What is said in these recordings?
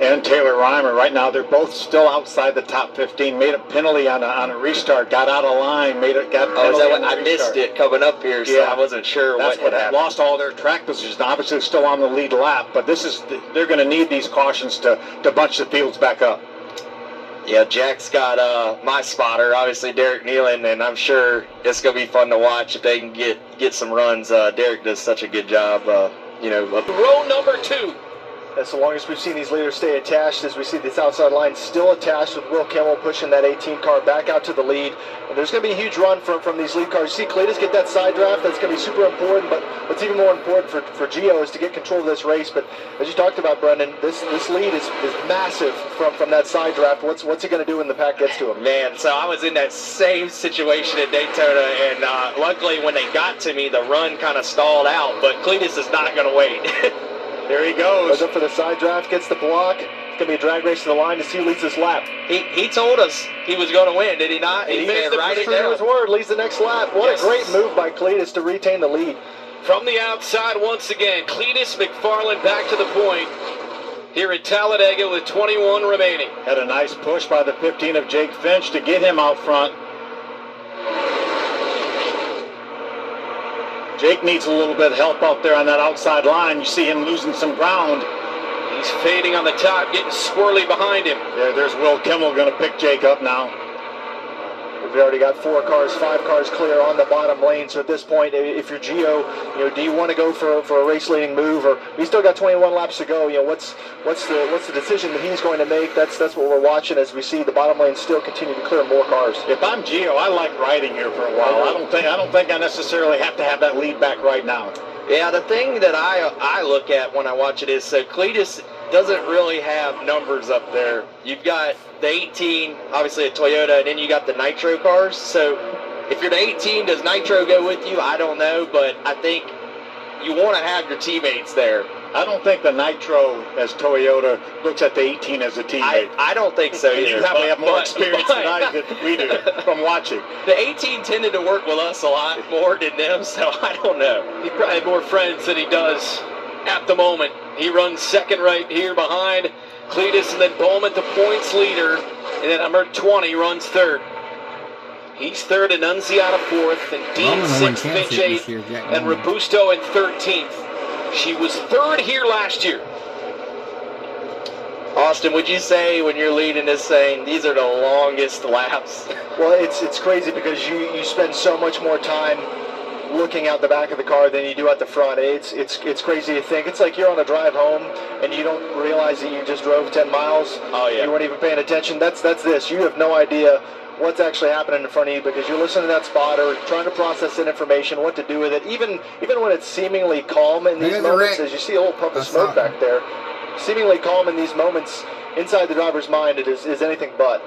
and Taylor Reimer. Right now, they're both still outside the top 15. Made a penalty on a restart. Got out of line. Got a penalty on the I restart. Missed it coming up here, so I wasn't sure what had happened. Lost all their track positions. Obviously, still on the lead lap, but they're going to need these cautions to bunch the fields back up. Yeah, Jack's got my spotter, obviously Derek Nealon, and I'm sure it's going to be fun to watch if they can get some runs. Derek does such a good job. Row number 2. And so long as we've seen these leaders stay attached, as we see this outside line still attached with Will Kimmel pushing that 18 car back out to the lead. And there's going to be a huge run from these lead cars. You see Cletus get that side draft. That's going to be super important. But what's even more important for Gio is to get control of this race. But as you talked about, Brendan, this lead is massive from that side draft. What's he going to do when the pack gets to him? Man, so I was in that same situation at Daytona, and luckily when they got to me, the run kind of stalled out. But Cletus is not going to wait. There he goes. Goes up for the side draft, gets the block. It's going to be a drag race to the line to see who leads this lap. He told us he was going to win, did he not? He made his word, leads the next lap. What a great move by Cletus to retain the lead. From the outside once again, Cletus McFarland back to the point here at Talladega with 21 remaining. Had a nice push by the 15 of Jake Finch to get him out front. Jake needs a little bit of help out there on that outside line. You see him losing some ground. He's fading on the top, getting squirrely behind him. There's Will Kimmel going to pick Jake up now. We've already got 4 cars, 5 cars clear on the bottom lane. So at this point, if you're Gio, do you want to go for a race-leading move, or we still got 21 laps to go? What's the decision that he's going to make? That's what we're watching as we see the bottom lane still continue to clear more cars. If I'm Gio, I like riding here for a while. I don't think I necessarily have to have that lead back right now. Yeah, the thing that I look at when I watch it is, so Cletus doesn't really have numbers up there. You've got the 18, obviously a Toyota, and then you got the Nitro cars. So if you're the 18, does Nitro go with you? I don't know, but I think you want to have your teammates there. I don't think the Nitro as Toyota looks at the 18 as a teammate. I don't think so either. You probably have more experience than we do from watching. The 18 tended to work with us a lot more than them, so I don't know. He probably had more friends than he does at the moment. He runs second right here behind Cletus, and then Bowman, the points leader, and then number 20 runs third. He's third, Annunziata fourth, and Dean sixth, Finch eighth, and Robusto in 13th. She was third here last year. Austin, would you say when you're leading this thing, these are the longest laps? Well, it's crazy because you spend so much more time looking out the back of the car than you do at the front. It's crazy to think. It's like you're on a drive home and you don't realize that you just drove 10 miles. Oh, yeah. You weren't even paying attention. That's this. You have no idea what's actually happening in front of you because you're listening to that spotter, trying to process that information, what to do with it. Even when it's seemingly calm in these moments, as you see a little puff of smoke back there, seemingly calm in these moments, inside the driver's mind, it is anything but.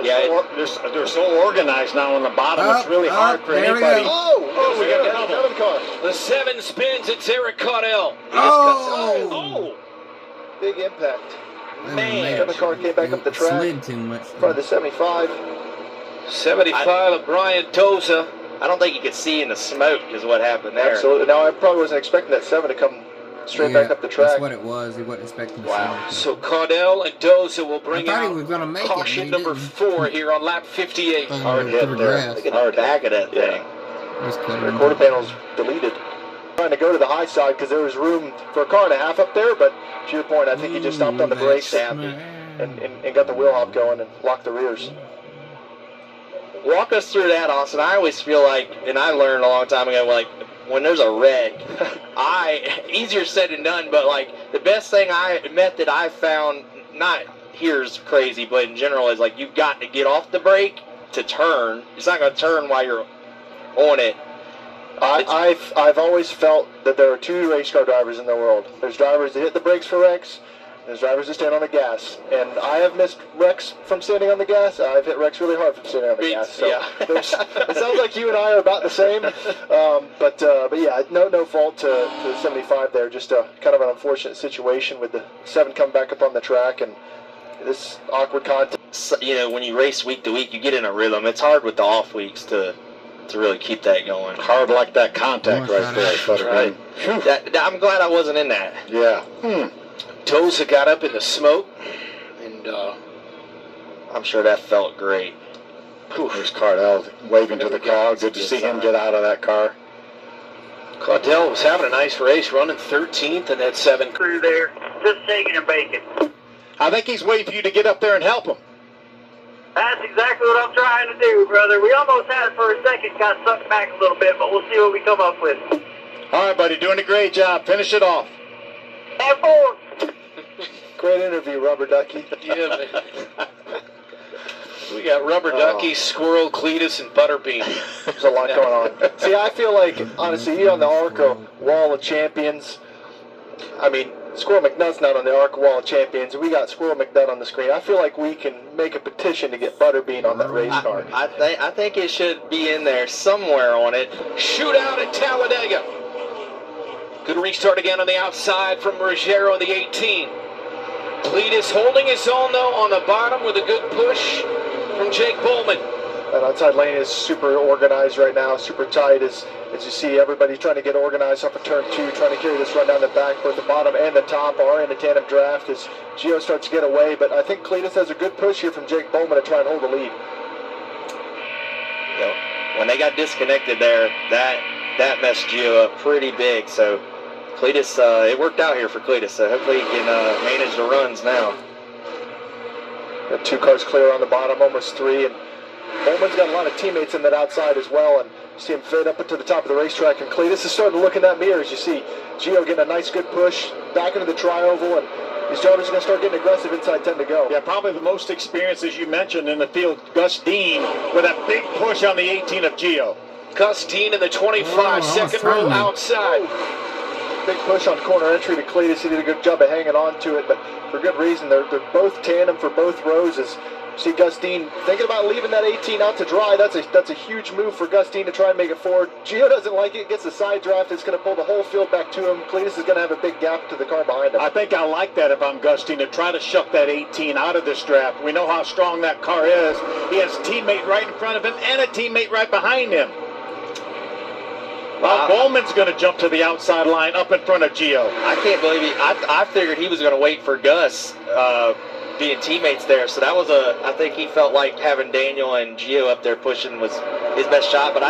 They're so organized now on the bottom. It's really hard for anybody. We got another car. The 7 spins. It's Eric Caudell. Big impact. Man. The car came back up the track. Slid too much. In front of the 75. 75 of Brian Tosa. I don't think you could see in the smoke is what happened there. Absolutely. Now, I probably wasn't expecting that 7 to come straight back up the track. That's what it was. He wasn't expecting the Wow. So Caudell and Doza will bring out he was gonna make caution number 4 here on lap 58. Hard hit there. Look at the back of that thing. Their quarter panel's deleted. Trying to go to the high side because there was room for a car and a half up there, but to your point, I think he just stomped on the brakes and got the wheel hop going and locked the rears. Walk us through that, Austin. I always feel like, and I learned a long time ago, like, when there's a wreck, easier said than done, but like the best method I found, not here's crazy, but in general, is like you've got to get off the brake to turn. It's not going to turn while you're on it. I've always felt that there are 2 race car drivers in the world. There's drivers that hit the brakes for wrecks, and there's drivers that stand on the gas. And I have missed wrecks from standing on the gas. I've hit wrecks really hard from standing on the gas. So yeah. It sounds like you and I are about the same. But yeah, no fault to the 75 there. Just a kind of an unfortunate situation with the 7 coming back up on the track and this awkward contact. So, when you race week to week, you get in a rhythm. It's hard with the off weeks to really keep that going. Hard like that contact right there. Right. I'm glad I wasn't in that. Yeah. Mendoza got up in the smoke, and I'm sure that felt great. There's Cardell waving to the crowd. Good to see him get out of that car. Claudel was having a nice race, running 13th in that 7. Through there, just shaking and baking. I think he's waiting for you to get up there and help him. That's exactly what I'm trying to do, brother. We almost had it for a second, got sucked back a little bit, but we'll see what we come up with. All right, buddy, doing a great job. Finish it off. And forward. Great interview, Rubber Ducky. Yeah, man. We got Rubber Ducky, Squirrel, Cletus, and Butterbean. There's a lot going on. See, I feel like, honestly, here on the Arca Wall of Champions, I mean, Squirrel McNutt's not on the Arca Wall of Champions, and we got Squirrel McNutt on the screen. I feel like we can make a petition to get Butterbean on that race car. I think it should be in there somewhere on it. Shootout at Talladega. Good restart again on the outside from Ruggiero in the 18. Cletus holding his own, though, on the bottom with a good push from Jake Bowman. That outside lane is super organized right now, super tight as you see everybody trying to get organized off of turn 2, trying to carry this run down the back. Both the bottom and the top are in a tandem draft as Gio starts to get away, but I think Cletus has a good push here from Jake Bowman to try and hold the lead. You know, when they got disconnected there, that messed Gio up pretty big, so Cletus, it worked out here for Cletus, so hopefully he can manage the runs now. Got 2 cars clear on the bottom, almost 3, and Bowman's got a lot of teammates in that outside as well, and you see him fade up into the top of the racetrack, and Cletus is starting to look in that mirror as you see Gio getting a nice good push back into the tri-oval, and these drivers are going to start getting aggressive inside 10 to go. Yeah, probably the most experience, as you mentioned, in the field, Gus Dean, with a big push on the 18 of Gio. Gus Dean in the 25, second row outside. Big push on corner entry to Cletus. He did a good job of hanging on to it, but for good reason. They're both tandem for both rows. As you see Gus Dean thinking about leaving that 18 out to dry. That's a huge move for Gus Dean to try and make it forward. Gio doesn't like it. Gets a side draft. It's going to pull the whole field back to him. Cletus is going to have a big gap to the car behind him. I think I like that if I'm Gus Dean, to try to shuck that 18 out of this draft. We know how strong that car is. He has a teammate right in front of him and a teammate right behind him. Well, Bowman's going to jump to the outside line up in front of Gio. I can't believe I figured he was going to wait for Gus being teammates there. So that was I think he felt like having Daniel and Gio up there pushing was his best shot. But